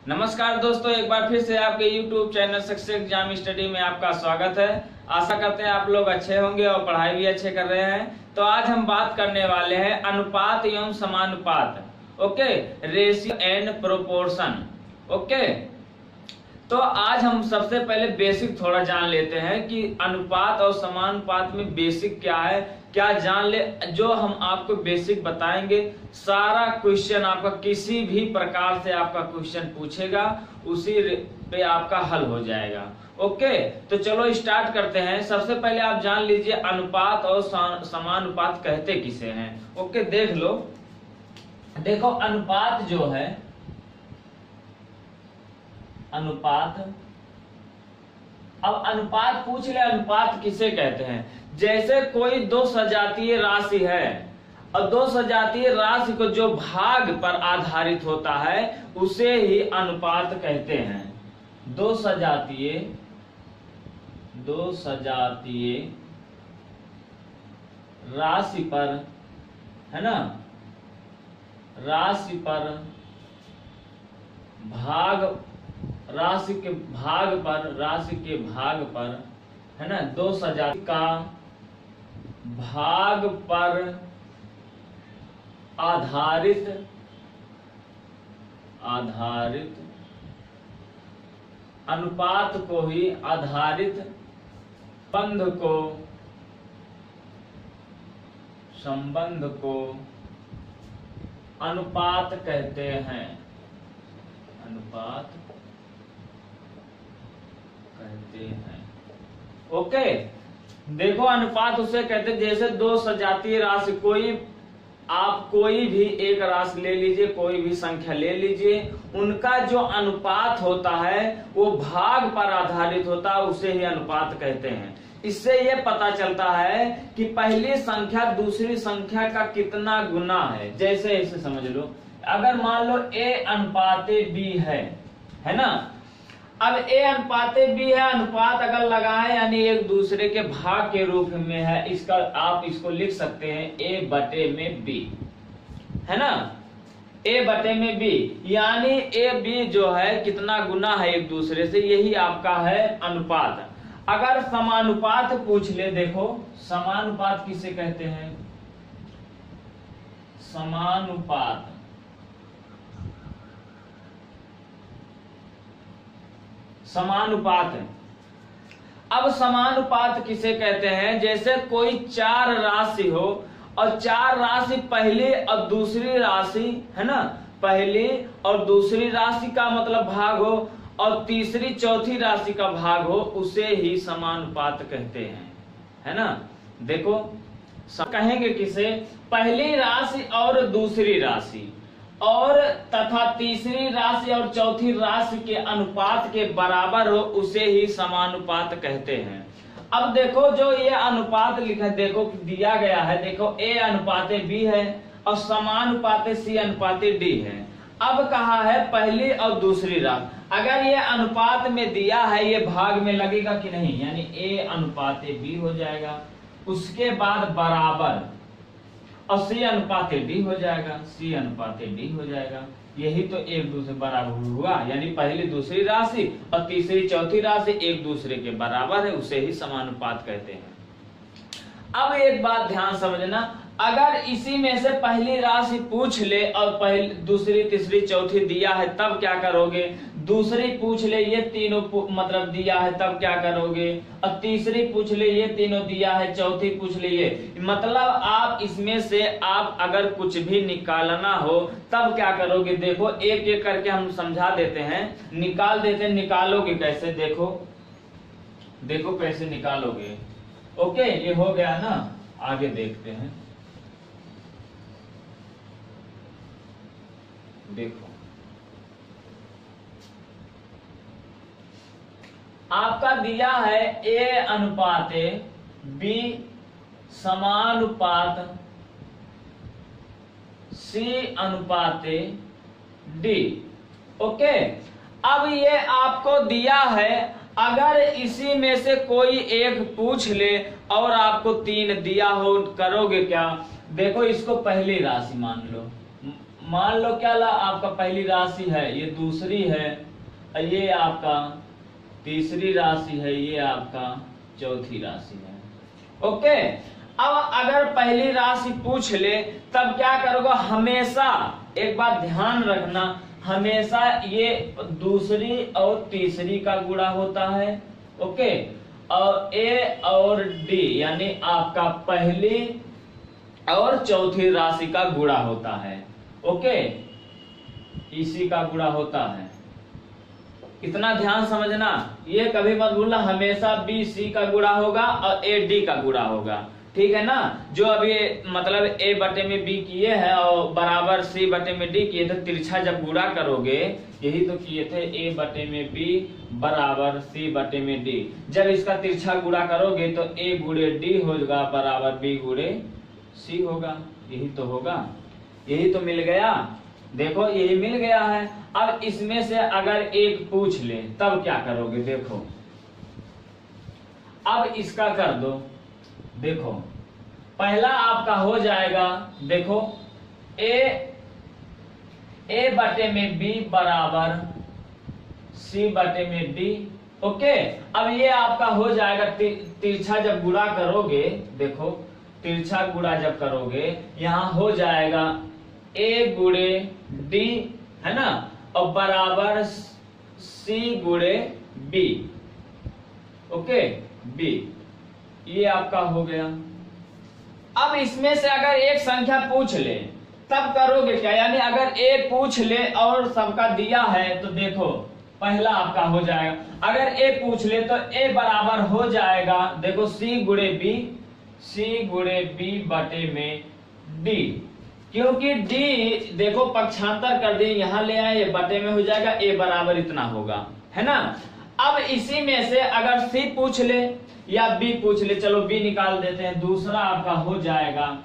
नमस्कार दोस्तों, एक बार फिर से आपके YouTube channel success exam study में आपका स्वागत है। आशा करते हैं आप लोग अच्छे होंगे और पढ़ाई भी अच्छे कर रहे हैं। तो आज हम बात करने वाले हैं अनुपात एवं समानुपात। Okay, ratio and proportion. Okay, तो आज हम सबसे पहले बेसिक थोड़ा जान लेते हैं कि अनुपात और समानुपात में बेसिक क्या है, क्या जान ले। जो हम आपको बेसिक बताएंगे, सारा क्वेश्चन आपका किसी भी प्रकार से आपका क्वेश्चन पूछेगा उसी पे आपका हल हो जाएगा। ओके, तो चलो स्टार्ट करते हैं। सबसे पहले आप जान लीजिए अनुपात और समानुपात कहते किसे हैं। ओके, देख लो। देखो, अनुपात जो है, अनुपात, अब अनुपात पूछ ले, अनुपात किसे कहते हैं। जैसे कोई दो सजातीय राशि है और दो सजातीय राशि को जो भाग पर आधारित होता है उसे ही अनुपात कहते हैं। दो सजातीय राशि पर, है ना, राशि पर भाग, राशि के भाग पर, है ना, दो सजाती का भाग पर आधारित अनुपात को ही, आधारित संबंध को अनुपात कहते हैं। अनुपात कहते हैं। ओके, देखो, अनुपात उसे कहते हैं जैसे दो सजातीय राशि, आप कोई भी एक राशि ले लीजिए, कोई भी संख्या ले लीजिए, उनका जो अनुपात होता है वो भाग पर आधारित होता है, उसे ही अनुपात कहते हैं। इससे ये पता चलता है कि पहली संख्या दूसरी संख्या का कितना गुना है। जैसे इसे समझ लो, अगर मान लो A अनुपाते B है ना। अब A अनुपाते B है, अनुपात अगर लगाए यानी एक दूसरे के भाग के रूप में है, इसका आप इसको लिख सकते हैं A बटे में B, है ना, A बटे में B, यानी A B जो है कितना गुना है एक दूसरे से, यही आपका है अनुपात। अगर समानुपात पूछ ले, देखो समानुपात किसे कहते हैं। समानुपात, समानुपात। अब समानुपात किसे कहते हैं, जैसे कोई चार राशि हो और चार राशि पहली और दूसरी राशि, है ना, पहली और दूसरी राशि का मतलब भाग हो और तीसरी चौथी राशि का भाग हो, उसे ही समानुपात कहते हैं, है ना। देखो, कहेंगे किसे, पहली राशि और दूसरी राशि और तथा तीसरी राशि और चौथी राशि के अनुपात के बराबर हो, उसे ही समानुपात कहते हैं। अब देखो, जो ये अनुपात लिखा है, देखो दिया गया है, देखो A अनुपाते B है और समानुपाते C अनुपाते D है। अब कहा है पहली और दूसरी राशि, अगर ये अनुपात में दिया है, ये भाग में लगेगा कि नहीं, यानी A अनुपाते B हो जाएगा, उसके बाद बराबर और C अनुपाते D हो जाएगा, C अनुपाते D हो जाएगा। यही तो एक दूसरे बराबर हुआ, यानी पहली दूसरी राशि और तीसरी चौथी राशि एक दूसरे के बराबर है, उसे ही समानुपात कहते हैं। अब एक बात ध्यान समझना, अगर इसी में से पहली राशि पूछ ले और पहली दूसरी तीसरी चौथी दिया है, तब क्या करोगे। दूसरी पूछ ले, ये तीनों मतलब दिया है, तब क्या करोगे। और तीसरी पूछ ले, ये तीनों दिया है, चौथी पूछ ले ये, मतलब आप इसमें से आप अगर कुछ भी निकालना हो तब क्या करोगे। देखो, एक एक करके हम समझा देते हैं, निकाल देते हैं। निकालोगे कैसे, देखो देखो कैसे निकालोगे। ओके, ये हो गया ना, आगे देखते हैं। देखो, आपका दिया है A अनुपाते B समानुपात C अनुपाते D। Okay, अब ये आपको दिया है, अगर इसी में से कोई एक पूछ ले और आपको तीन दिया हो, करोगे क्या। देखो, इसको पहली राशि मान लो, मान लो क्या ला आपका पहली राशि है, ये दूसरी है, ये आपका तीसरी राशि है, ये आपका चौथी राशि है। ओके, अब अगर पहली राशि पूछ ले तब क्या करोगे, हमेशा एक बात ध्यान रखना, हमेशा ये दूसरी और तीसरी का गुणा होता है। ओके, और ए और डी यानी आपका पहली और चौथी राशि का गुणा होता है। ओके, इसी का गुणा होता है, इतना ध्यान समझना। ये कभी मत भूलना, हमेशा बी सी का गुणा होगा और ए डी का गुणा होगा, ठीक है ना। जो अभी मतलब ए बटे में बी किए हैं और बराबर सी बटे में डी किए थे, तिरछा जब गुणा करोगे, यही तो किए थे, ए बटे में बी बराबर सी बटे में डी। जब इसका तिरछा गुणा करोगे तो ए गुणे डी होगा बराबर बी गुणे सी होगा, यही तो होगा, यही तो मिल गया। देखो यही मिल गया है। अब इसमें से अगर एक पूछ ले तब क्या करोगे, देखो अब इसका कर दो। देखो पहला आपका हो जाएगा, देखो ए बटे में बी बराबर सी बटे में डी। ओके, अब ये आपका हो जाएगा, तिरछा जब गुणा करोगे, देखो तिरछा गुणा जब करोगे यहां हो जाएगा ए गुणे डी, है ना, और बराबर सी गुणे बी। ओके, बी, ये आपका हो गया। अब इसमें से अगर एक संख्या पूछ ले तब करोगे क्या, यानी अगर ए पूछ ले और सबका दिया है तो देखो पहला आपका हो जाएगा। अगर ए पूछ ले तो ए बराबर हो जाएगा, देखो सी गुणे बी, सी गुणे बी बटे में डी, क्योंकि डी देखो पक्षांतर कर दिए, यहां ले आए, ये बटे में हो जाएगा, ए बराबर इतना होगा, है ना। अब इसी में से अगर सी पूछ ले या बी पूछ ले, चलो बी निकाल देते हैं, दूसरा आपका हो जाएगा।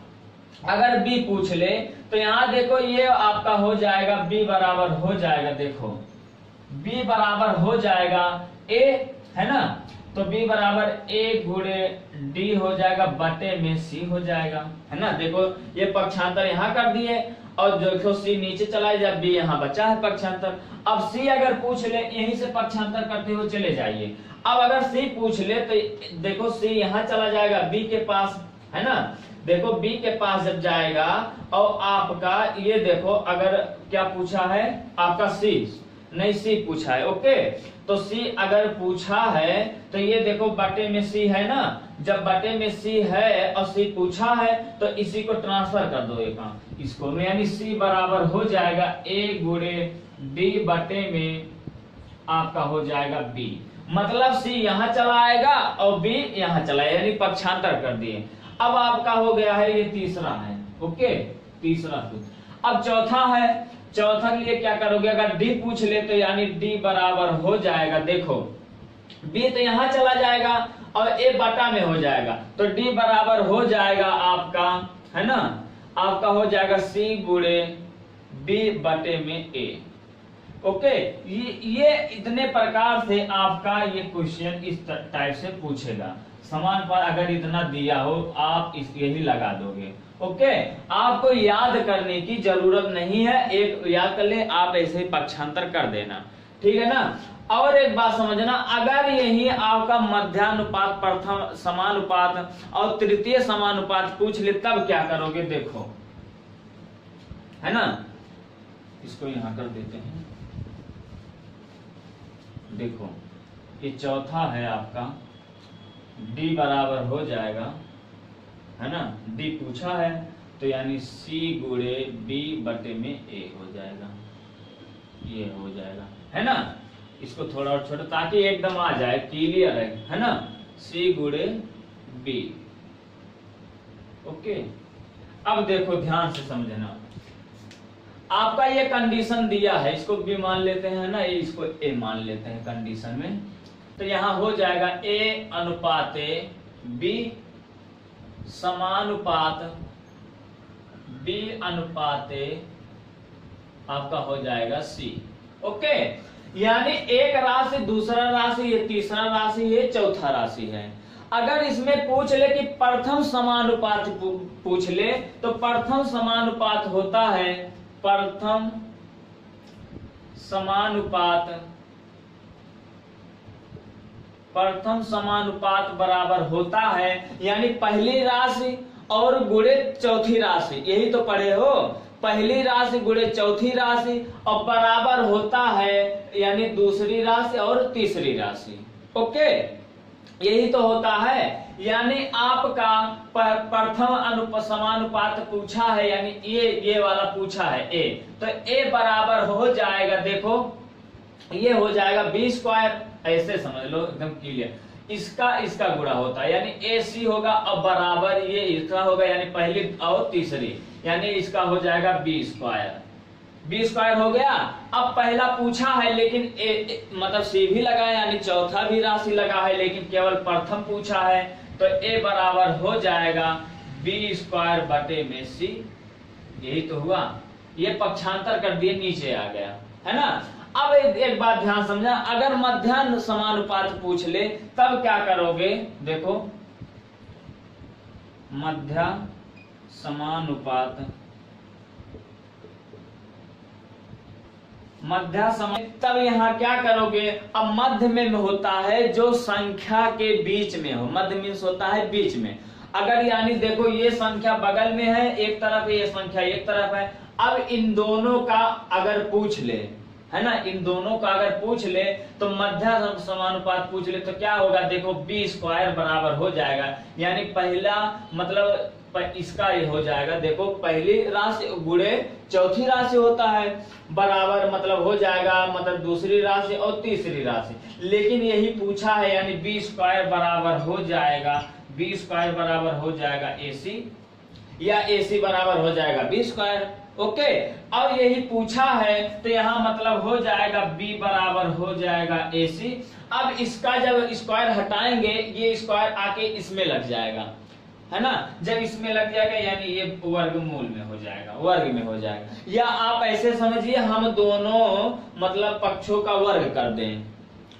अगर बी पूछ ले तो यहां देखो ये आपका हो जाएगा, बी बराबर हो जाएगा, देखो बी बराबर हो जाएगा ए, है ना, तो बी बराबर ए गुणे डी हो जाएगा बटे में सी हो जाएगा, है ना। देखो ये पक्षांतर यहाँ कर दिए और देखो सी नीचे चला जाए, बी यहाँ बचा है पक्षांतर। अब सी अगर पूछ ले, यहीं से पक्षांतर करते हुए चले जाइए। अब अगर सी पूछ ले तो देखो सी यहाँ चला जाएगा बी के पास, है ना, देखो बी के पास जब जाएगा और आपका ये देखो अगर क्या पूछा है आपका सी, नहीं सी पूछा है। ओके, तो सी अगर पूछा है तो ये देखो बटे में सी है ना, जब बटे में सी है और सी पूछा है तो इसी को ट्रांसफर कर दो एक इसको में, यानी सी बराबर हो जाएगा ए गुणे डी बटे में आपका हो जाएगा बी। मतलब सी यहाँ चला आएगा और बी यहाँ चला, यानी पक्षांतर कर दिए। अब आपका हो गया है, ये तीसरा है। ओके, तीसरा सूत्र। अब चौथा है, चौथा के लिए क्या करोगे, अगर डी पूछ ले तो यानी डी बराबर हो जाएगा, देखो बी तो यहां चला जाएगा और ए बटा में हो जाएगा, तो डी बराबर हो जाएगा आपका, है ना, आपका हो जाएगा सी गुणे बी बटे में ए। ओके, ये इतने प्रकार से आपका ये क्वेश्चन इस टाइप से पूछेगा। समान पर अगर इतना दिया हो आप यही लगा दोगे। ओके, आपको याद करने की जरूरत नहीं है, एक याद कर ले, आप ऐसे ही पक्षांतर कर देना, ठीक है ना। और एक बात समझना, अगर यही आपका मध्यानुपात, प्रथम समानुपात और तृतीय समानुपात पूछ ले तब क्या करोगे, देखो, है ना, इसको यहां कर देते हैं। देखो ये चौथा है आपका, डी बराबर हो जाएगा, है ना, डी पूछा है तो यानी सी गुणे बी बटे में ए हो जाएगा, ये हो जाएगा, है ना। इसको थोड़ा और छोटा ताकि एकदम आ जाए, क्लियर है ना, सी गुणे बी। ओके, अब देखो ध्यान से समझना, आपका ये कंडीशन दिया है, इसको बी मान लेते हैं ना, इसको ए मान लेते हैं कंडीशन में, तो यहां हो जाएगा ए अनुपाते बी समानुपात बी अनुपाते आपका हो जाएगा सी। ओके, यानी एक राशि, दूसरा राशि, ये तीसरा राशि, ये चौथा राशि है। अगर इसमें पूछ ले कि प्रथम समानुपात पूछ ले तो प्रथम समानुपात होता है प्रथम समानुपात बराबर होता है, यानी पहली राशि और गुणे चौथी राशि, यही तो पढ़े हो, पहली राशि गुणे चौथी राशि और बराबर होता है यानी दूसरी राशि और तीसरी राशि। ओके, यही तो होता है। यानी आपका प्रथम समानुपात पूछा है, यानी ये वाला पूछा है ए, तो ए बराबर हो जाएगा, देखो ये हो जाएगा बी स्क्वायर, ऐसे समझ लो एकदम क्लियर, इसका गुणा होता है यानी ए सी होगा, अब बराबर ये इसका होगा यानी पहली और तीसरी, यानी इसका हो जाएगा बी स्क्वायर। बी स्क्वायर हो गया। अब पहला पूछा है लेकिन मतलब सी भी लगा है, यानी चौथा भी राशि लगा है, लेकिन केवल प्रथम पूछा है, तो ए बराबर हो जाएगा बी स्क्वायर बटे में सी, यही तो हुआ। ये पक्षांतर कर दिए, नीचे आ गया, है ना। अब एक बात ध्यान समझा, अगर मध्याह्न समानुपात पूछ ले तब क्या करोगे, देखो मध्य समानुपात, तब यहाँ क्या करोगे, अब मध्य में होता है जो संख्या के बीच में हो, मध्य मीन्स होता है बीच में। अगर यानी देखो ये संख्या बगल में है एक तरफ, ये संख्या एक तरफ है, अब इन दोनों का अगर पूछ ले, है ना, इन दोनों का अगर पूछ ले तो मध्य समानुपात पूछ ले तो क्या होगा, देखो बी स्क्वायर बराबर हो जाएगा, यानी पहला मतलब इसका ये हो जाएगा, देखो पहली राशि गुणे चौथी राशि होता है, बराबर मतलब हो जाएगा मतलब दूसरी राशि और तीसरी राशि, लेकिन यही पूछा है यानी बी स्क्वायर बराबर हो जाएगा, बी स्क्वायर बराबर हो जाएगा एसी, या एसी बराबर हो जाएगा बी स्क्वायर। ओके, अब यही पूछा है तो यहाँ मतलब हो जाएगा बी बराबर हो जाएगा एसी। अब इसका जब स्क्वायर हटाएंगे ये स्क्वायर आके इसमें लग जाएगा, है ना, जब इसमें लग जाएगा यानी ये वर्गमूल में हो जाएगा, वर्ग में हो जाएगा, या आप ऐसे समझिए हम दोनों मतलब पक्षों का वर्ग कर दें,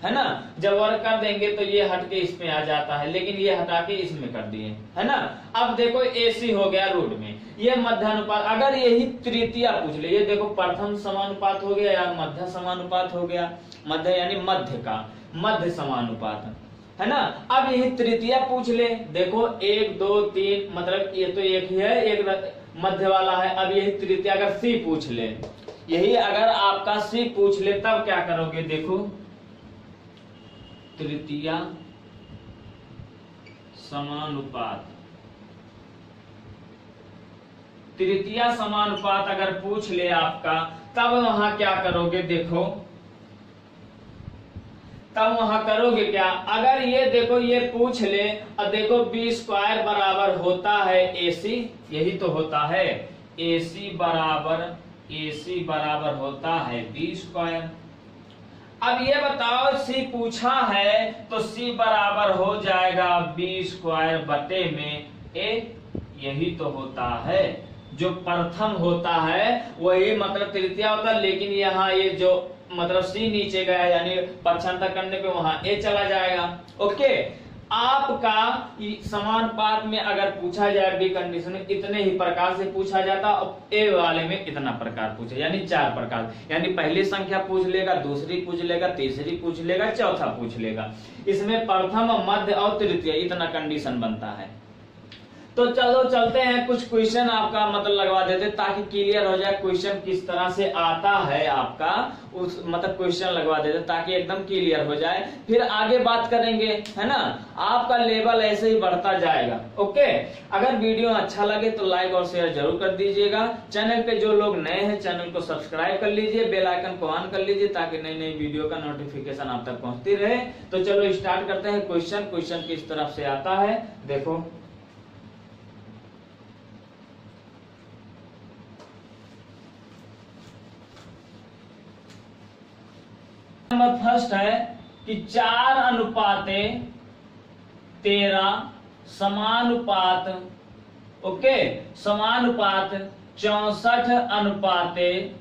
है ना, जब वर्ग कर देंगे तो ये हट के इसमें आ जाता है, लेकिन ये हटा के इसमें कर दिए, है ना। अब देखो एसी हो गया रूट में, ये मध्यानुपात, अगर यही तृतीया पूछ ले, ये देखो प्रथम समानुपात हो गया या मध्य समानुपात हो गया, मध्य यानी मध्य का मध्य समानुपात, है ना। अब यही तृतीया पूछ ले, देखो 1 2 3 मतलब ये तो एक ही है, एक मध्य वाला है। अब यही तृतीया अगर सी पूछ ले, यही अगर आपका सी पूछ ले तब क्या करोगे, देखो तृतीया समानुपात, तृतीया समानुपात अगर पूछ ले आपका तब वहां क्या करोगे, देखो तब वहां करोगे क्या, अगर ये देखो ये पूछ ले और देखो बी स्क्वायर बराबर होता है एसी, यही तो होता है एसी बराबर होता है बी स्क्वायर। अब ये बताओ सी पूछा है तो सी बराबर हो जाएगा बी स्क्वायर बटे में ए, यही तो होता है, जो प्रथम होता है वही मतलब तृतीया होता है, लेकिन यहाँ ये जो मतलब सी नीचे गया यानी पक्षांतर करने पे वहां ए चला जाएगा। ओके, आपका समानुपात में अगर पूछा जाए बी कंडीशन में इतने ही प्रकार से पूछा जाता, और ए वाले में इतना प्रकार पूछे, यानी 4 प्रकार, यानी पहली संख्या पूछ लेगा, दूसरी पूछ लेगा, तीसरी पूछ लेगा, चौथा पूछ लेगा, इसमें प्रथम मध्य और तृतीय इतना कंडीशन बनता है। तो चलो चलते हैं कुछ क्वेश्चन आपका मतलब लगवा देते ताकि क्लियर हो जाए क्वेश्चन किस तरह से आता है आपका, उस मतलब क्वेश्चन लगवा देते ताकि एकदम क्लियर हो जाए, फिर आगे बात करेंगे, है ना। आपका लेवल ऐसे ही बढ़ता जाएगा। ओके, अगर वीडियो अच्छा लगे तो लाइक और शेयर जरूर कर दीजिएगा। चैनल पे जो लोग नए हैं चैनल को सब्सक्राइब कर लीजिए, बेल आइकन को ऑन कर लीजिए ताकि नई नई वीडियो का नोटिफिकेशन आप तक पहुंचती रहे। तो चलो स्टार्ट करते हैं क्वेश्चन किस तरफ से आता है, देखो नंबर फर्स्ट है कि 4:13 समानुपात, ओके, समानुपात 64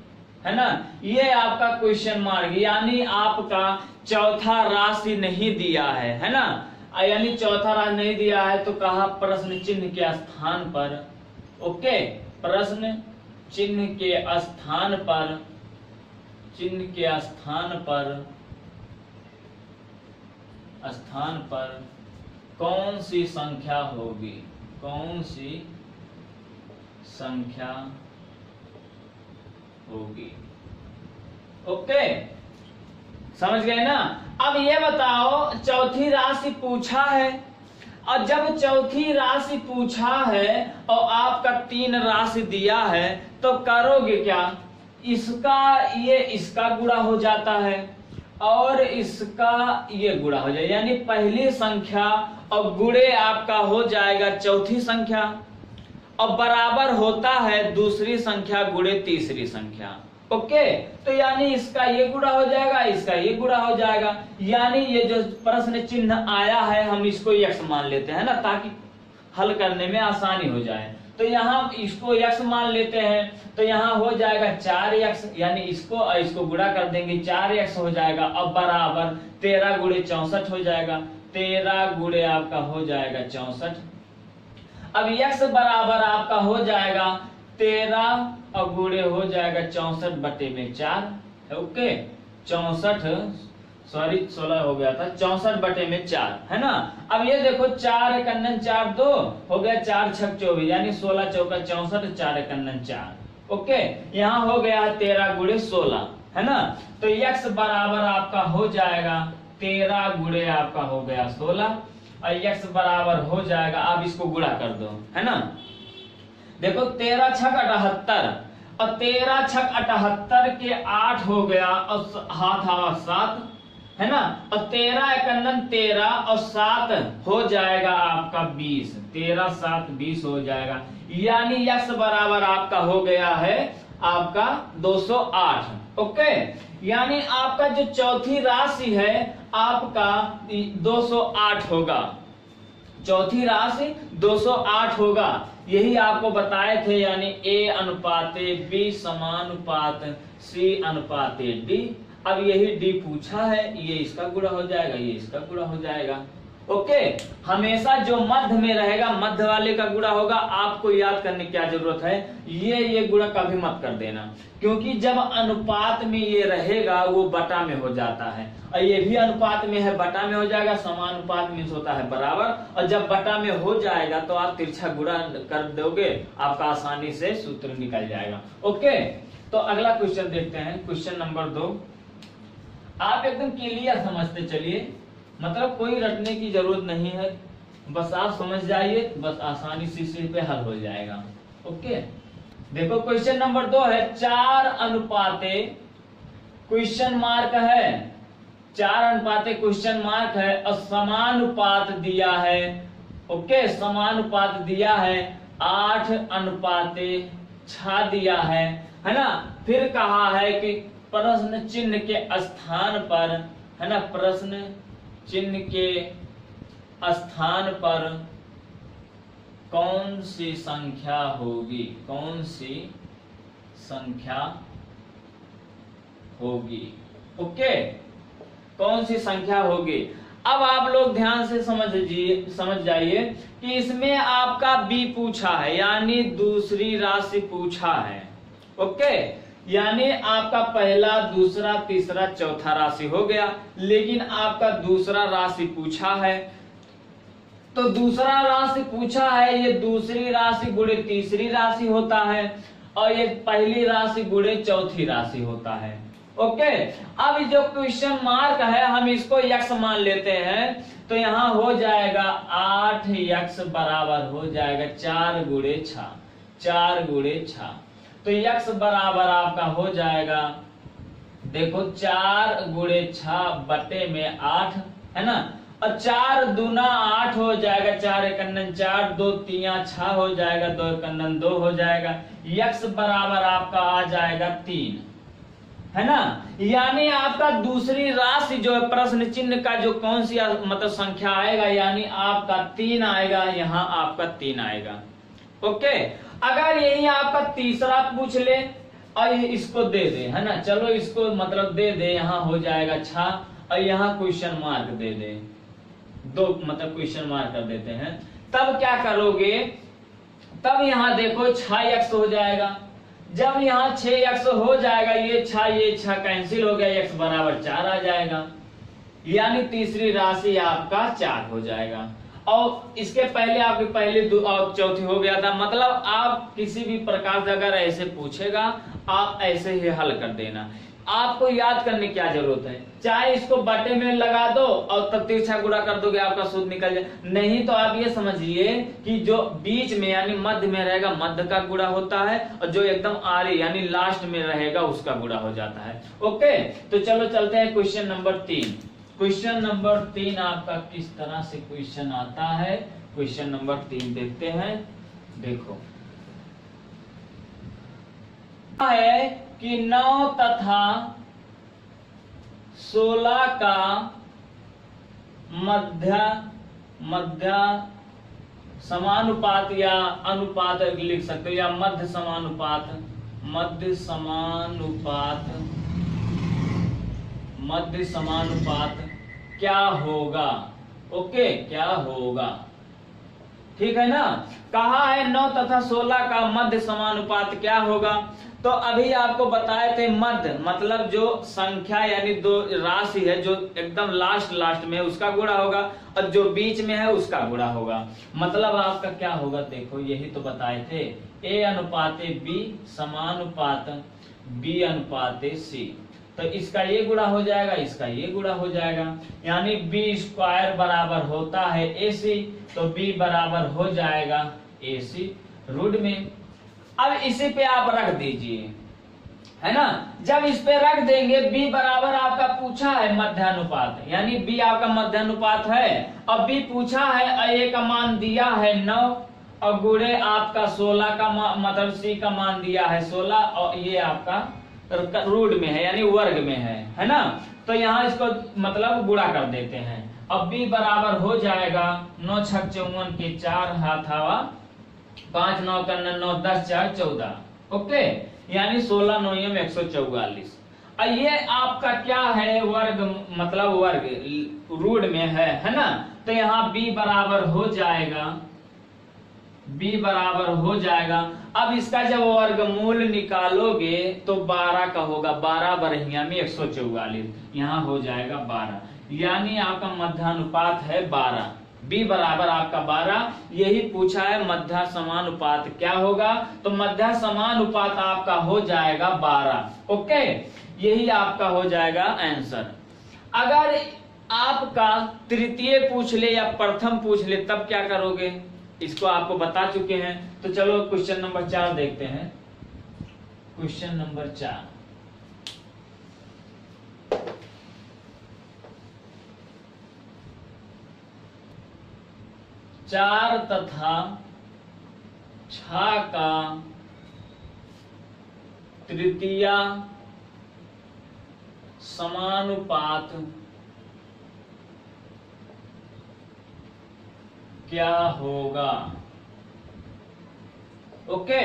है ना, ये आपका क्वेश्चन मार्क, यानी आपका चौथा राशि नहीं दिया है ना, यानी चौथा राशि नहीं दिया है तो कहा प्रश्न चिन्ह के स्थान पर, ओके, प्रश्न चिन्ह के स्थान पर कौन सी संख्या होगी, कौन सी संख्या होगी। ओके, समझ गए ना। अब ये बताओ, चौथी राशि पूछा है, और जब चौथी राशि पूछा है और आपका 3 राशि दिया है, तो करोगे क्या, इसका गुणा हो जाता है और इसका ये गुणा हो जाएगा, यानी पहली संख्या और गुणे आपका हो जाएगा चौथी संख्या, और बराबर होता है दूसरी संख्या गुणे तीसरी संख्या। ओके, तो यानी इसका ये गुणा हो जाएगा, इसका ये गुणा हो जाएगा, यानी ये जो प्रश्न चिन्ह आया है हम इसको x मान लेते हैं ना, ताकि हल करने में आसानी हो जाए। तो यहाँ इसको x मान लेते हैं, तो यहाँ हो जाएगा 4x, यानी इसको गुणा कर देंगे, 4x हो जाएगा, अब बराबर 13 गुणे 64 हो जाएगा, 13 गुणे आपका हो जाएगा 64। अब x बराबर आपका हो जाएगा 13 और गुणे हो जाएगा 64/4। ओके, 16 हो गया था, 64/4 है ना। अब ये देखो 4 × 4 2 हो गया, 4 × 6 24, यानी 16 चौका 64, 4 × 4। ओके, यहाँ हो गया 13 गुणे 16 है ना। तो x बराबर आपका हो जाएगा 13 गुणे आपका हो गया 16, और x बराबर हो जाएगा, आप इसको गुणा कर दो है ना। देखो 13 × 6 = 78, और 13 × 6 = 78 के 8 हो गया, और हाथ आवा 7 है ना, और 13 × 13 और 7 हो जाएगा आपका 20, 13 7 20 हो जाएगा, यानी x बराबर आपका हो गया है आपका 208। ओके, यानी आपका जो चौथी राशि है आपका 208 होगा, चौथी राशि 208 होगा, यही आपको बताए थे, यानी A अनुपाते B समानुपात C अनुपाते D। अब यही D पूछा है, ये इसका गुणा हो जाएगा, ये इसका गुणा हो जाएगा। ओके, हमेशा जो मध्य में रहेगा मध्य वाले का गुणा होगा। आपको याद करने की क्या जरूरत है, ये गुणा कभी मत कर देना, क्योंकि जब अनुपात में ये रहेगा वो बटा में हो जाता है, और ये भी अनुपात में है बटा में हो जाएगा, समानुपात में होता है बराबर, और जब बटा में हो जाएगा तो आप तिरछा गुणा कर दोगे, आपका आसानी से सूत्र निकल जाएगा। ओके, तो अगला क्वेश्चन देखते हैं, क्वेश्चन नंबर 2। आप एकदम क्लियर समझते चलिए, मतलब कोई रटने की जरूरत नहीं है, बस आप समझ जाइए, बस आसानी से इस पे हल हो जाएगा। ओके, देखो क्वेश्चन नंबर 2 है 4 अनुपाते क्वेश्चन मार्क है, 4 अनुपाते क्वेश्चन मार्क है, और समानुपात दिया है। ओके, समानुपात दिया है 8 अनुपाते 6 दिया है ना। फिर कहा है कि प्रश्न चिन्ह के स्थान पर है ना, प्रश्न चिन्ह के स्थान पर कौन सी संख्या होगी, कौन सी संख्या होगी। ओके, कौन सी संख्या होगी। अब आप लोग ध्यान से समझ जाइए कि इसमें आपका B पूछा है, यानी दूसरी राशि पूछा है। ओके, यानी आपका पहला दूसरा तीसरा चौथा राशि हो गया, लेकिन आपका दूसरा राशि पूछा है, तो दूसरा राशि पूछा है, ये दूसरी राशि गुणे तीसरी राशि होता है, और ये पहली राशि गुणे चौथी राशि होता है। ओके, अब जो क्वेश्चन मार्क है हम इसको x मान लेते हैं, तो यहाँ हो जाएगा 8x बराबर हो जाएगा 4 गुणे 6, 4 गुणे 6, तो x बराबर आपका हो जाएगा, देखो 4 गुणे 6 बटे में 8 है ना, और 4 दूना 8 हो जाएगा, 4 एकन्नन 4, 2 तिया 6 हो जाएगा, 2 एकन्नन 2 हो जाएगा, x बराबर आपका आ जाएगा 3 है ना। यानी आपका दूसरी राशि जो है प्रश्न चिन्ह का जो कौन सी मतलब संख्या आएगा, यानी आपका 3 आएगा, यहाँ आपका 3 आएगा। ओके, अगर यही आपका तीसरा पूछ ले और इसको दे दे है ना, चलो इसको मतलब दे दे, यहाँ हो जाएगा 6, और यहाँ क्वेश्चन मार्क दे दे, 2 मतलब क्वेश्चन मार्क कर देते हैं, तब क्या करोगे, तब यहाँ देखो 6x हो जाएगा, जब यहाँ 6x हो जाएगा, ये 6 कैंसिल हो गया, x बराबर 4 आ जाएगा, यानी तीसरी राशि आपका 4 हो जाएगा। और इसके पहले आपकी पहली और चौथी हो गया था। मतलब आप किसी भी प्रकार से अगर ऐसे पूछेगा, आप ऐसे ही हल कर देना। आपको याद करने की क्या जरूरत है, चाहे इसको बटे में लगा दो और तब तिरछा गुणा कर दोगे, आपका सूत्र निकल जाए। नहीं तो आप ये समझिए कि जो बीच में यानी मध्य में रहेगा, मध्य का गुणा होता है, और जो एकदम आगे यानी लास्ट में रहेगा उसका गुणा हो जाता है। ओके, तो चलो चलते हैं क्वेश्चन नंबर 3। क्वेश्चन नंबर 3 आपका किस तरह से क्वेश्चन आता है, क्वेश्चन नंबर 3 देखते हैं। देखो है कि 9 तथा 16 का मध्य समानुपात या अनुपात लिख सकते हो, या मध्य समानुपात क्या होगा। ओके, क्या होगा, ठीक है ना। कहा है 9 तथा 16 का मध्य समानुपात क्या होगा। तो अभी आपको बताए थे मध्य मतलब जो संख्या यानी दो राशि है जो एकदम लास्ट में उसका गुणा होगा, और जो बीच में है उसका गुणा होगा। मतलब आपका क्या होगा, देखो यही तो बताए थे, a अनुपाते b समानुपात b अनुपाते c। तो इसका ये गुणा हो जाएगा, इसका ये गुणा हो जाएगा, यानी b² बराबर होता है ac, तो b बराबर हो जाएगा ac रूट में। अब इसी पे आप रख दीजिए, है ना। जब इस पे रख देंगे, b बराबर आपका पूछा है मध्यानुपात, यानी b आपका मध्यानुपात है, और b पूछा है, a का मान दिया है 9, और गुणे आपका 16 का मतलब c का मान दिया है 16, और ये आपका रूट में है यानी वर्ग में है ना। तो यहाँ इसको मतलब गुणा कर देते हैं। अब b बराबर हो जाएगा 9 × 6 = 54 के 4 हाथ हवा 5 9 का 9 10 4 14। ओके, यानी 16 9 144। और ये आपका क्या है, वर्ग मतलब वर्ग रूट में है ना। तो यहाँ b बराबर हो जाएगा। अब इसका जब वर्गमूल निकालोगे तो 12 का होगा, 12 बरहिया में 144, यहाँ हो जाएगा 12, यानी आपका मध्यानुपात है 12। b बराबर आपका 12, यही पूछा है मध्य समानुपात क्या होगा। तो मध्य समानुपात आपका हो जाएगा 12। ओके, यही आपका हो जाएगा आंसर। अगर आपका तृतीय पूछ ले या प्रथम पूछ ले तब क्या करोगे, इसको आपको बता चुके हैं। तो चलो क्वेश्चन नंबर 4 देखते हैं। क्वेश्चन नंबर 4, चार तथा 6 का तृतीय समानुपात क्या होगा। ओके,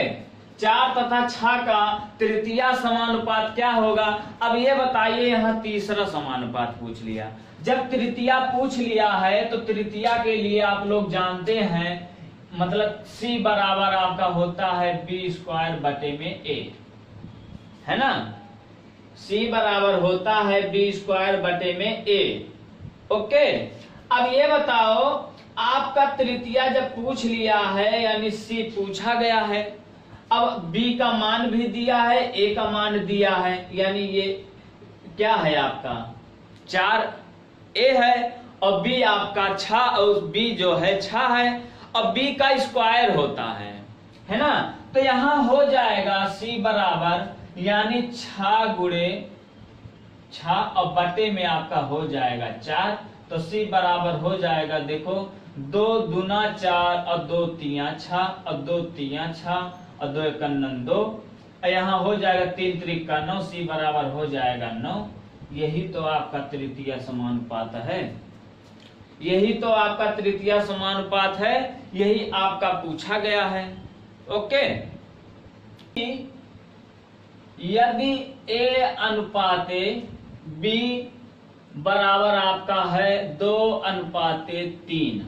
4 तथा 6 का तृतीय समानुपात क्या होगा। अब ये बताइए, यहाँ तीसरा समानुपात पूछ लिया। जब तृतीय पूछ लिया है तो तृतीय के लिए आप लोग जानते हैं, मतलब c बराबर आपका होता है b² बटे में a, है ना। c बराबर होता है b² बटे में a। ओके, अब ये बताओ, आपका तृतीय जब पूछ लिया है यानी c पूछा गया है, अब b का मान भी दिया है, a का मान दिया है, यानी ये क्या है आपका 4a है, और b आपका 6, और b जो है 6 है, और b का स्क्वायर होता है ना। तो यहां हो जाएगा c बराबर यानी 6 गुणे 6 और बटे में आपका हो जाएगा 4। तो c बराबर हो जाएगा, देखो 2 दूना 4 और 2 तिया 6 और 2 तिया 6 और 2 1 2, और यहाँ हो जाएगा 3 3 का 9, c बराबर हो जाएगा 9। यही तो आपका तृतीय समानुपात है, यही तो आपका तृतीय समानुपात है, यही आपका पूछा गया है। ओके, यदि a अनुपाते b बराबर आपका है 2:3।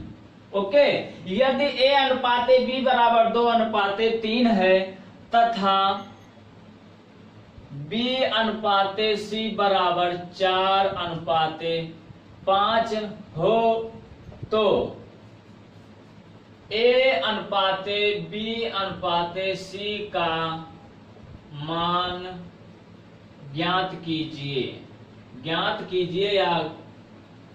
ओके, यदि a अनुपाते b बराबर 2:3 है, तथा B अनुपाते C बराबर 4:5 हो तो A अनुपाते B अनुपाते C का मान ज्ञात कीजिए। ज्ञात कीजिए या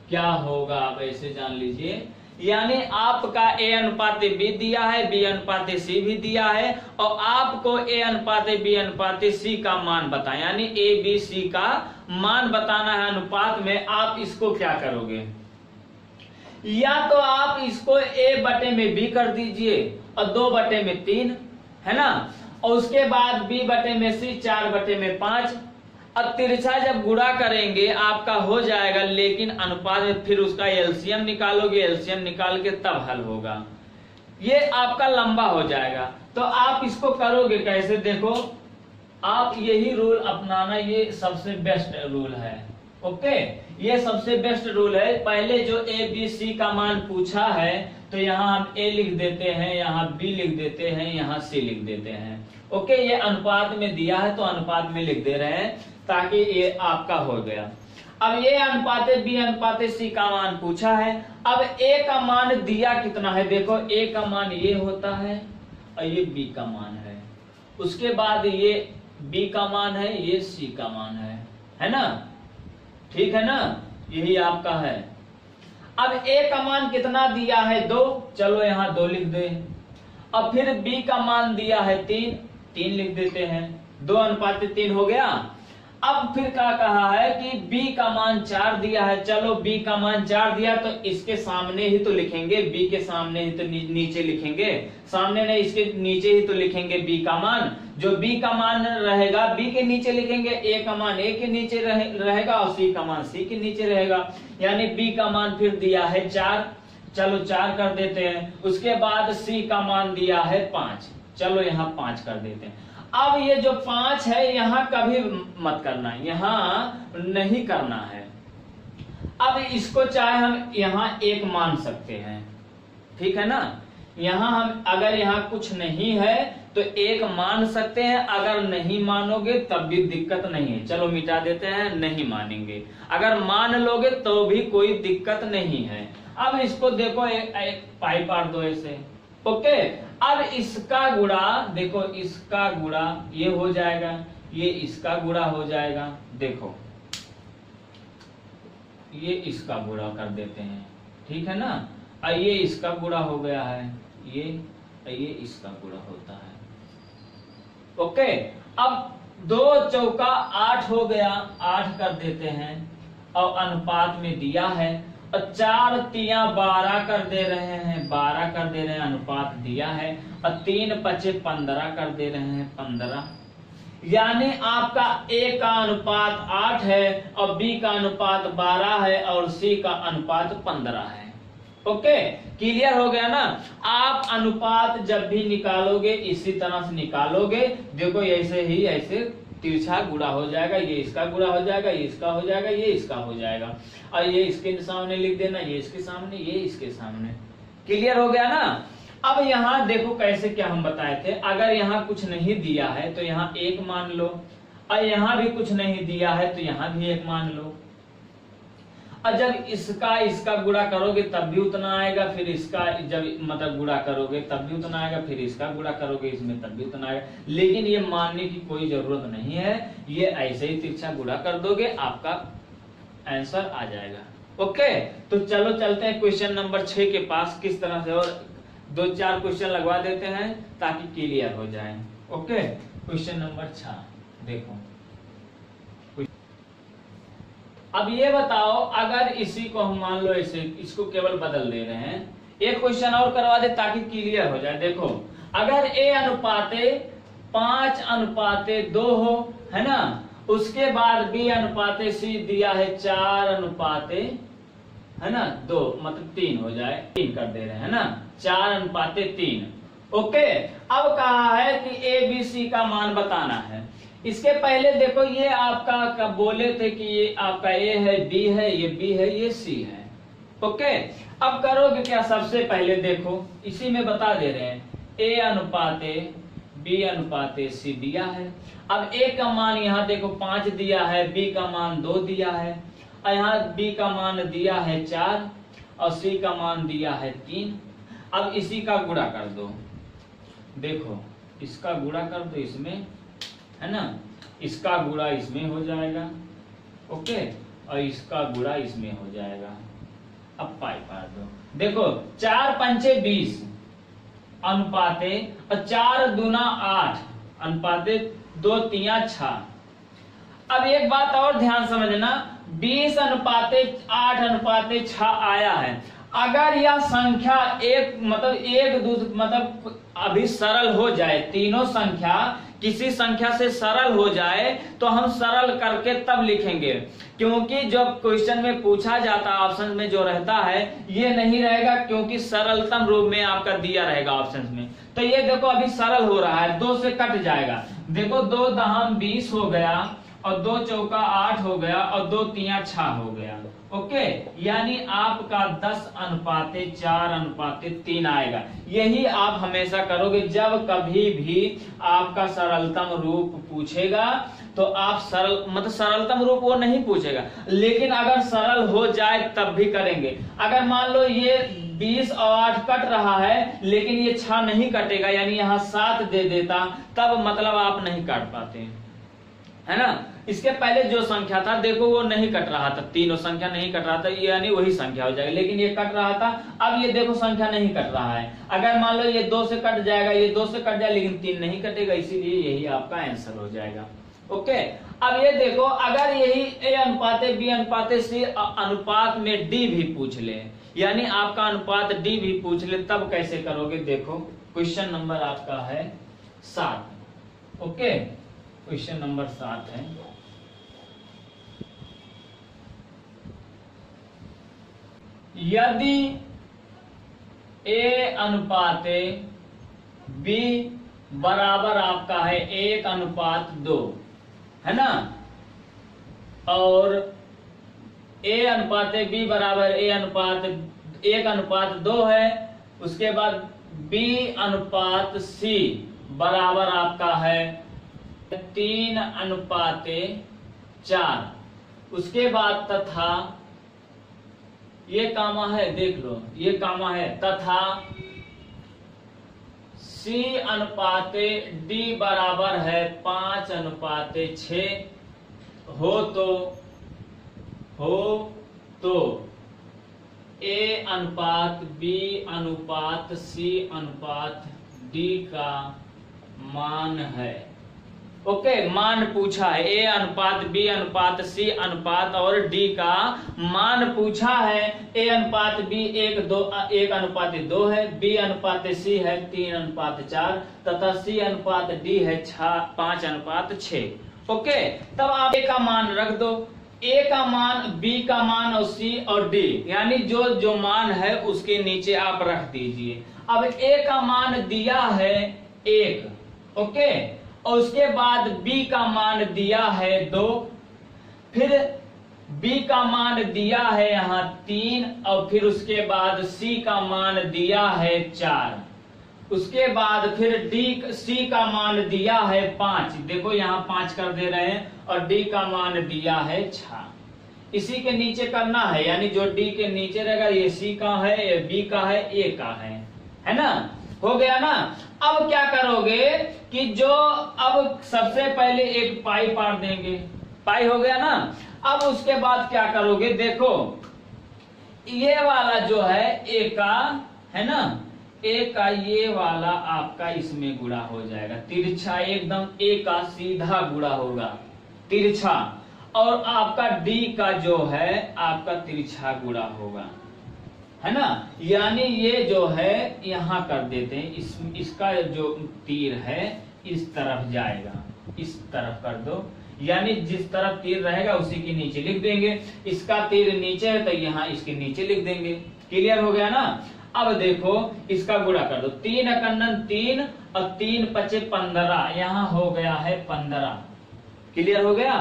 क्या होगा आप ऐसे जान लीजिए। यानी आपका A अनुपाते B दिया है, B अनुपाते C भी दिया है और आपको A अनुपाते B अनुपाते C का मान बताएं, यानी A B C का मान बताना है अनुपात में। आप इसको क्या करोगे, या तो आप इसको A बटे में B कर दीजिए और 2 बटे में 3, है ना, और उसके बाद B बटे में C 4 बटे में 5। अब तिरछा जब गुणा करेंगे आपका हो जाएगा, लेकिन अनुपात में फिर उसका एलसीएम निकालोगे, एलसीएम निकाल के तब हल होगा, ये आपका लंबा हो जाएगा। तो आप इसको करोगे कैसे, देखो आप यही रूल अपनाना, ये सबसे बेस्ट रूल है। ओके, ये सबसे बेस्ट रूल है। पहले जो ए बी सी का मान पूछा है तो यहाँ हम ए लिख देते हैं, यहाँ बी लिख देते हैं, यहाँ सी लिख देते हैं। ओके, ये अनुपात में दिया है तो अनुपात में लिख दे रहे हैं ताकि ये आपका हो गया। अब ये अनुपाते बी अनुपाते सी का मान पूछा है। अब ए का मान दिया कितना है, देखो ए का मान ये होता है और ये बी का मान है, उसके बाद ये बी का मान है, ये सी का मान है ना, ठीक है ना, यही आपका है। अब ए का मान कितना दिया है 2, चलो यहाँ 2 लिख दे। अब फिर बी का मान दिया है 3 लिख देते हैं, 2 अनुपाते 3 हो गया। अब फिर क्या कहा है कि B का मान 4 दिया है, चलो B का मान 4 दिया तो इसके सामने ही तो लिखेंगे, B के सामने ही तो नीचे लिखेंगे, सामने नहीं इसके नीचे ही तो लिखेंगे B का मान। जो B का मान रहेगा B के नीचे लिखेंगे, A का मान A के नीचे रहेगा और C का मान C के नीचे रहेगा। यानी B का मान फिर दिया है 4, चलो 4 कर देते हैं। उसके बाद C का मान दिया है 5, चलो यहाँ 5 कर देते हैं। अब ये जो 5 है यहाँ कभी मत करना, यहाँ नहीं करना है। अब इसको चाहे हम यहाँ 1 मान सकते हैं, ठीक है ना, यहाँ हम अगर यहाँ कुछ नहीं है तो 1 मान सकते हैं, अगर नहीं मानोगे तब भी दिक्कत नहीं है। चलो मिटा देते हैं, नहीं मानेंगे, अगर मान लोगे तो भी कोई दिक्कत नहीं है। अब इसको देखो एक पाई पार दो ऐसे, ओके। अब इसका गुणा देखो, इसका गुणा ये हो जाएगा, ये इसका गुणा हो जाएगा, देखो ये इसका गुणा कर देते हैं, ठीक है ना, और ये इसका गुणा हो गया है, ये इसका गुणा होता है। ओके, अब 2 चौका 8 हो गया, 8 कर देते हैं और अनुपात में दिया है, और 4 तिया 12 कर दे रहे हैं, 12 कर दे रहे हैं, अनुपात दिया है, और 3 पचे 15 कर दे रहे हैं, 15। यानी आपका A का अनुपात 8 है और B का अनुपात 12 है और C का अनुपात 15 है। ओके, क्लियर हो गया ना। आप अनुपात जब भी निकालोगे इसी तरह से निकालोगे, देखो ऐसे ही ऐसे तिरछा गुणा हो जाएगा, ये इसका गुणा हो जाएगा, ये इसका हो जाएगा, ये इसका हो जाएगा, और ये इसके सामने लिख देना, ये इसके सामने, ये इसके सामने। क्लियर हो गया ना। अब यहाँ देखो कैसे क्या हम बताए थे, अगर यहाँ कुछ नहीं दिया है तो यहाँ 1 मान लो, और यहाँ भी कुछ नहीं दिया है तो यहाँ भी 1 मान लो, और जब इसका गुणा करोगे तब भी उतना आएगा, फिर इसका जब मतलब गुणा करोगे तब भी उतना आएगा, फिर इसका गुणा करोगे इसमें तब भी उतना आएगा। लेकिन ये मानने की कोई जरूरत नहीं है, ये ऐसे ही तिरछा गुणा कर दोगे आपका आंसर आ जाएगा। ओके, तो चलो चलते हैं क्वेश्चन नंबर 6 के पास, किस तरह से, और 2-4 क्वेश्चन लगवा देते हैं ताकि क्लियर हो जाए। ओके, क्वेश्चन नंबर 6 देखो। अब ये बताओ, अगर इसी को हम मान लो ऐसे, इसको केवल बदल दे रहे हैं, एक क्वेश्चन और करवा दे ताकि क्लियर हो जाए। देखो, अगर A अनुपाते 5:2 हो, है ना, उसके बाद B अनुपाते C दिया है 4:, है ना, 2 मतलब 3 हो जाए, 3 कर दे रहे हैं ना, 4:3। ओके, अब कहा है कि A B C का मान बताना है। इसके पहले देखो, ये आपका बोले थे कि ये आपका A है, B है, ये B है, ये C है। ओके, अब करोगे क्या, सबसे पहले देखो इसी में बता दे रहे हैं, A अनुपाते B अनुपात C दिया है। अब A का मान यहाँ देखो 5 दिया है, B का मान 2 दिया है, और यहाँ B का मान दिया है 4 और C का मान दिया है 3। अब इसी का गुणा कर दो, देखो इसका गुणा कर दो इसमें, है ना, इसका गुणा इसमें हो जाएगा, ओके, और इसका गुणा इसमें हो जाएगा। अब पाई पार दो, देखो 4 पंचे 20 अनुपाते और 4 दूना 8 अनुपाते 2 तिया 6। अब एक बात और ध्यान समझना, 20 अनुपाते 8 अनुपाते 6 आया है। अगर यह संख्या मतलब अभी सरल हो जाए, तीनों संख्या किसी संख्या से सरल हो जाए तो हम सरल करके तब लिखेंगे, क्योंकि जब क्वेश्चन में पूछा जाता ऑप्शन में जो रहता है ये नहीं रहेगा, क्योंकि सरलतम रूप में आपका दिया रहेगा ऑप्शन में। तो ये देखो अभी सरल हो रहा है, 2 से कट जाएगा, देखो 2 दहम 20 हो गया और 2 चौका 8 हो गया और 2 तिया 6 हो गया, ओके, यानी आपका 10 अनुपाते 4 अनुपाते 3 आएगा। यही आप हमेशा करोगे, जब कभी भी आपका सरलतम रूप पूछेगा तो आप सरलतम रूप वो नहीं पूछेगा, लेकिन अगर सरल हो जाए तब भी करेंगे। अगर मान लो ये 20 और 8 कट रहा है लेकिन ये 6 नहीं कटेगा, यानी यहाँ 7 दे देता, तब मतलब आप नहीं काट पाते, है ना। इसके पहले जो संख्या था देखो वो नहीं कट रहा था, तीनों संख्या नहीं कट रहा था, यानी वही संख्या हो जाएगी, लेकिन ये कट रहा था। अब ये देखो संख्या नहीं कट रहा है, अगर मान लो ये 2 से कट जाएगा, ये 2 से कट जाए, लेकिन 3 नहीं कटेगा, इसीलिए यही आपका आंसर हो जाएगा, ओके। अब ये देखो अगर यही A अनुपाते B अनुपाते C अनुपात में D भी पूछ ले, यानी आपका अनुपात D भी पूछ ले, तब कैसे करोगे। देखो क्वेश्चन नंबर आपका है 7, ओके, क्वेश्चन नंबर 7 है, यदि A अनुपाते B बराबर आपका है 1 अनुपात 2, है ना, और A अनुपाते B बराबर A अनुपात 1 अनुपात 2 है, उसके बाद B अनुपात C बराबर आपका है 3 अनुपाते 4, उसके बाद तथा ये कामा है, देख लो ये कामा है, तथा C अनुपाते D बराबर है 5 अनुपाते 6 हो तो A अनुपात B अनुपात C अनुपात D का मान है, ओके, मान पूछा है। A अनुपात B अनुपात C अनुपात और D का मान पूछा है। A अनुपात B 1 अनुपात 2 है, B अनुपात C है 3 अनुपात 4 तथा C अनुपात D है 5 अनुपात 6, ओके। तब आप A का मान रख दो, A का मान, B का मान और C और D, यानी जो मान है उसके नीचे आप रख दीजिए। अब A का मान दिया है 1, ओके, और उसके बाद B का मान दिया है 2, फिर B का मान दिया है यहाँ 3, और फिर उसके बाद C का मान दिया है 4, उसके बाद फिर C का मान दिया है 5, देखो यहाँ 5 कर दे रहे हैं, और D का मान दिया है 6। इसी के नीचे करना है, यानी जो D के नीचे रहेगा ये C का है, ये B का है, A का है ना, हो गया ना। अब क्या करोगे कि जो अब सबसे पहले एक पाई पार देंगे, पाई हो गया ना। अब उसके बाद क्या करोगे, देखो ये वाला जो है A का, है ना, A का ये वाला आपका इसमें गुणा हो जाएगा, तिरछा एकदम A का सीधा गुणा होगा तिरछा, और आपका D का जो है आपका तिरछा गुणा होगा, है ना, यानी ये जो है यहाँ कर देते हैं, इसका जो तीर है इस तरफ जाएगा, इस तरफ कर दो, यानी जिस तरफ तीर रहेगा उसी के नीचे लिख देंगे। इसका तीर नीचे है तो यहाँ इसके नीचे लिख देंगे, क्लियर हो गया ना। अब देखो इसका गुणा कर दो, 3 एकन्नन 3 और 3 पचे 15, यहाँ हो गया है 15, क्लियर हो गया।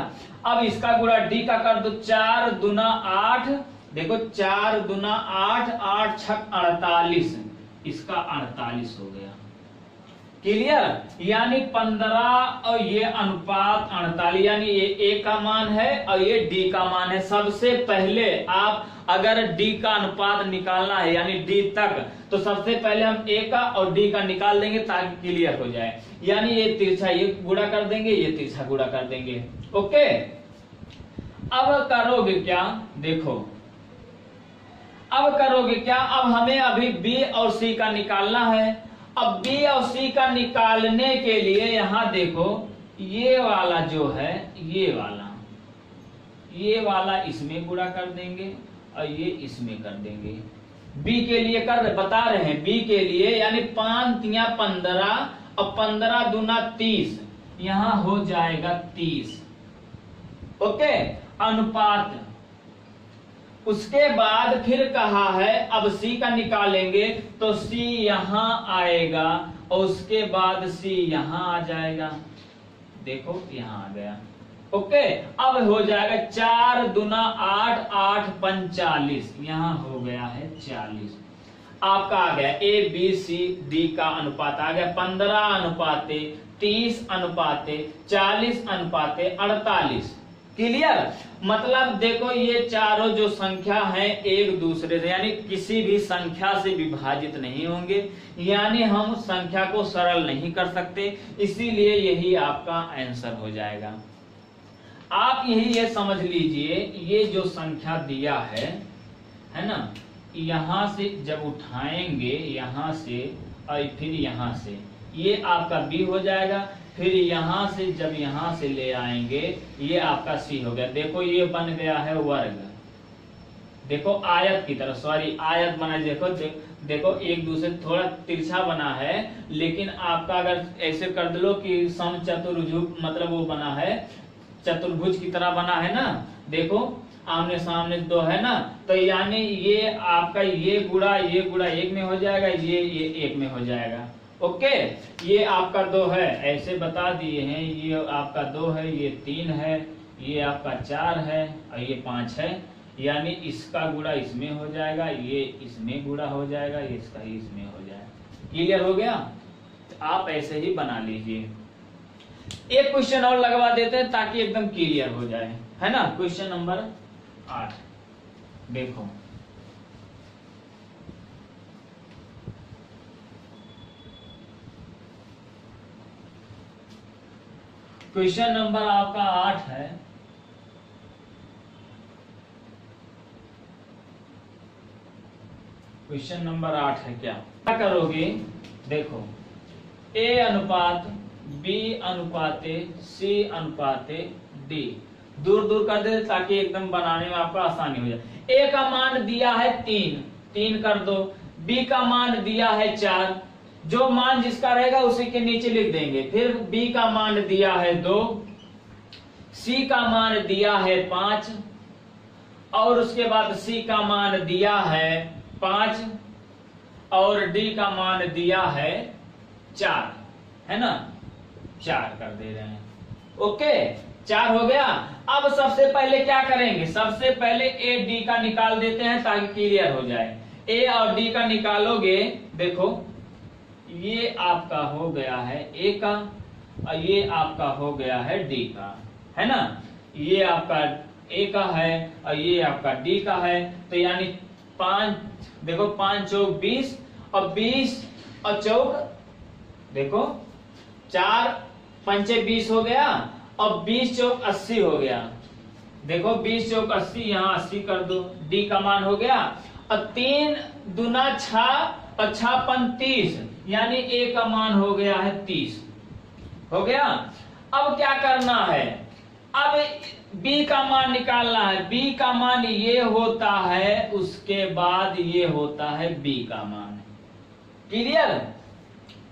अब इसका गुणा D का कर दो, 4 दूना 8, देखो 4 दूना 8, 8 छक 48, इसका 48 हो गया, क्लियर। यानी 15 और ये अनुपात 48, यानी ये ए का मान है और ये डी का मान है। सबसे पहले आप अगर डी का अनुपात निकालना है यानी डी तक, तो सबसे पहले हम ए का और डी का निकाल देंगे ताकि क्लियर हो जाए। यानी ये तिरछा ये गुणा कर देंगे, ये तिरछा गुणा कर देंगे। ओके, अब करोगे क्या, देखो अब करोगे क्या, अब हमें अभी बी और सी का निकालना है। अब बी और सी का निकालने के लिए यहां देखो, ये वाला जो है ये वाला इसमें गुणा कर देंगे और ये इसमें कर देंगे। बी के लिए बता रहे हैं, बी के लिए यानी 5 तिया 15 और 15 दूना 30, यहां हो जाएगा 30। ओके, अनुपात। उसके बाद फिर कहा है अब सी का निकालेंगे तो सी यहां आएगा और उसके बाद सी यहां आ जाएगा। देखो यहां आ गया। ओके, अब हो जाएगा 4 दूना 8, 8 45, यहां हो गया है 40। आपका आ गया ए बी सी डी का अनुपात आ गया 15 अनुपाते 30 अनुपाते 40 अनुपाते 48। क्लियर। मतलब देखो ये चारों जो संख्या है एक दूसरे से यानी किसी भी संख्या से विभाजित नहीं होंगे, यानी हम संख्या को सरल नहीं कर सकते, इसीलिए यही आपका आंसर हो जाएगा। आप यही ये समझ लीजिए, ये जो संख्या दिया है ना, यहां से जब उठाएंगे यहां से और फिर यहां से, ये आपका बी हो जाएगा। फिर यहां से जब यहां से ले आएंगे ये आपका सी हो गया। देखो ये बन गया है वर्ग, देखो आयत की तरह, सॉरी आयत बना, देखो एक दूसरे थोड़ा तिरछा बना है, लेकिन आपका अगर ऐसे कर दो कि समचतुर्भुज मतलब वो बना है, चतुर्भुज की तरह बना है ना, देखो आमने सामने दो है ना, तो यानी ये आपका ये गुणा एक में हो जाएगा, ये एक में हो जाएगा। ओके, ये आपका 2 है, ऐसे बता दिए हैं, ये आपका 2 है, ये 3 है, ये आपका 4 है और ये 5 है, यानी इसका गुणा इसमें हो जाएगा, ये इसमें गुणा हो जाएगा, इसका ही इसमें हो जाएगा। क्लियर हो गया। आप ऐसे ही बना लीजिए। एक क्वेश्चन और लगवा देते हैं ताकि एकदम क्लियर हो जाए, है ना। क्वेश्चन नंबर 8 देखो, क्वेश्चन नंबर आपका 8 है। क्वेश्चन नंबर 8 है, क्या करोगे, देखो ए अनुपात बी अनुपाते सी अनुपाते डी, दूर दूर कर दे ताकि एकदम बनाने में आपको आसानी हो जाए। ए का मान दिया है 3 कर दो, बी का मान दिया है 4, जो मान जिसका रहेगा उसी के नीचे लिख देंगे। फिर बी का मान दिया है 2, सी का मान दिया है 5 और उसके बाद सी का मान दिया है 5 और डी का मान दिया है 4, है ना, 4 कर दे रहे हैं। ओके, 4 हो गया। अब सबसे पहले क्या करेंगे, सबसे पहले ए डी का निकाल देते हैं ताकि क्लियर हो जाए। ए और डी का निकालोगे, देखो ये आपका हो गया है ए का और ये आपका हो गया है डी का, है ना। ये आपका ए का है और ये आपका डी का है, तो यानी 5, देखो 5 चौक 20 और 20 और चौक देखो 4 पंचे 20 हो गया और 20 चौक 80 हो गया। देखो 20 चौक 80, यहाँ 80 कर दो, डी का मान हो गया। और 3 दूना 6 और 6 पन 30, यानी ए का मान हो गया है 30 हो गया। अब क्या करना है, अब बी का मान निकालना है। बी का मान ये होता है, उसके बाद ये होता है बी का मान। क्लियर।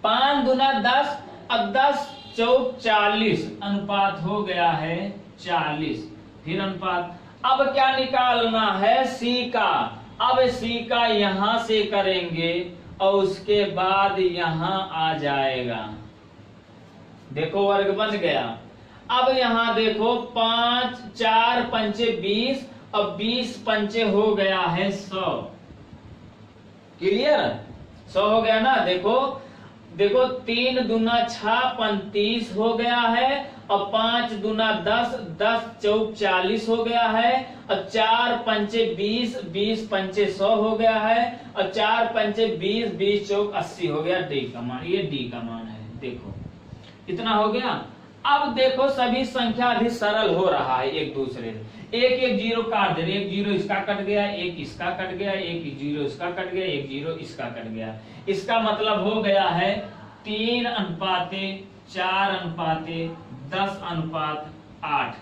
5 दूना 10 और 10 चौक 40, अनुपात हो गया है 40। फिर अनुपात, अब क्या निकालना है, सी का। अब सी का यहां से करेंगे और उसके बाद यहां आ जाएगा, देखो वर्ग बन गया। अब यहां देखो 5 4 पंचे 20 और 20 पंचे हो गया है 100। क्लियर, 100 हो गया ना। देखो देखो 3 दूना 6 35 हो गया है, और 5 दूना 10 10 चौक 40 हो गया है, और 4 पंचे 20 20 पंचे 100 हो गया है, और 4 पंचे 20 20 चौक 80 हो गया। डी का मान, ये डी का मान है। देखो इतना हो गया। अब देखो सभी संख्या अभी सरल हो रहा है एक दूसरे से। एक एक जीरो काट दे रहे, एक जीरो इसका कट गया, एक इसका कट गया, एक जीरो इसका कट गया, एक जीरो इसका कट गया। इसका मतलब हो गया है 3:4:10:8।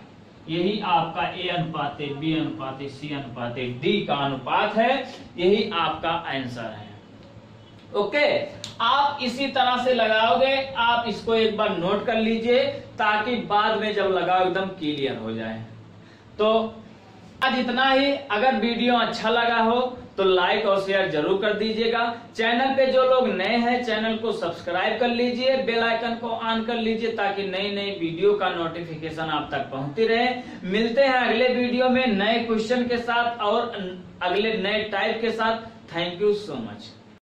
यही आपका A:B:C:D का अनुपात है। यही आपका आंसर है। ओके, आप इसी तरह से लगाओगे। आप इसको एक बार नोट कर लीजिए ताकि बाद में जब लगाओ एकदम क्लियर हो जाए। तो आज इतना ही। अगर वीडियो अच्छा लगा हो तो लाइक और शेयर जरूर कर दीजिएगा। चैनल पे जो लोग नए हैं चैनल को सब्सक्राइब कर लीजिए, बेल आइकन को ऑन कर लीजिए ताकि नई नई वीडियो का नोटिफिकेशन आप तक पहुंचती रहे। मिलते हैं अगले वीडियो में नए क्वेश्चन के साथ और अगले नए टाइप के साथ। Thank you so much.